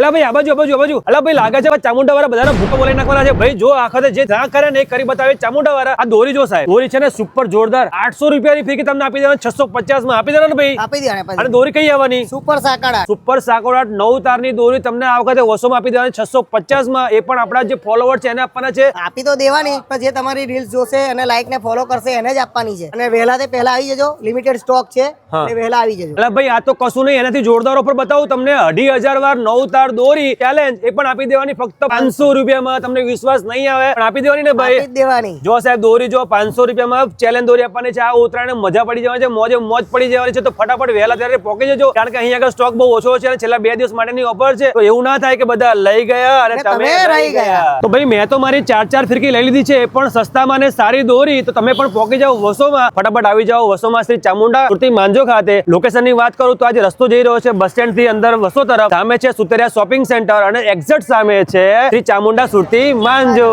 અલા ભાઈ આ બાજુ અલા ભાઈ લાગે છે ચામુંડા વાળા બધાને ભૂકો બોલાવી નાખવાના છે ભાઈ. જો આખતે જે ના કરે ને એ કરી બતાવે ચામુંડા વાળા. આ દોરી જો સાહેબ, દોરી છે ને સુપર જોરદાર. 800 રૂપિયાની ફી તમને આપી દેવાની 650 માં આપી દેવાના ભાઈ. આપી દેવાના. અને દોરી કઈ આવવાની? સુપર સાકડા. સુપર સાકોડાટ 9 તારની દોરી તમને આ વખતે વસોમાં આપી દેવાની 650 માં. એ પણ આપણા જે ફોલોવર છે એને આપવાના છે. આપી તો દેવાની, પણ જે તમારી રીલ્સ જોશે અને લાઈક ને ફોલો કરશે એને જ આપવાની છે. અને વહેલા તે પહેલા આવી જજો, લિમિટેડ સ્ટોક છે એટલે વહેલા આવી જજો. એટલે ભાઈ આ તો કશું નહીં, એનાથી જોરદાર ઓફર બતાવું તમને. 2500 વાર 9 તાર દોરી ચેલેન્જ એ પણ આપી દેવાની ફક્ત 500 રૂપિયામાં. તમને વિશ્વાસ નહીં આવે પણ આપી દેવાની ને ભાઈ. આપી દેવાની. જો સાહેબ દોરી જો 500 રૂપિયામાં ચેલેન્જ દોરી આપવાની છે. આ ઉતરાયણ મજા પડી જવાની છે, મોજ પડી જવાની છે. તો ફટાફટ વહેલા ત્યારે પહોંચી જજો, કારણ કે અહીંયા આગળ સ્ટોક બહુ ઓછો છે અને છેલ્લા 2 દિવસ માટેની ઓફર છે. તો એવું ના થાય કે બધા લઈ ગયા અને તમે રહી ગયા. તો ભાઈ મેં તો મારી 4 ફિરકી લઈ લીધી છે, એ પણ સસ્તામાં ને સારી દોરી. તો તમે પણ પહોંચી જાઓ વસોમાં, ફટાફટ આવી જાઓ વસોમાં શ્રી ચામુંડા સુરતી માંજો ખાતે. લોકેશન ની વાત કરું તો આજે રસ્તો જઈ રહ્યો છે બસ સ્ટેન્ડ થી અંદર વસો તરફ. સામે છે સુતરિયા શોપિંગ સેન્ટર અને એક્ઝેક્ટ સામે છે શ્રી ચામુંડા સુરતી માંજો.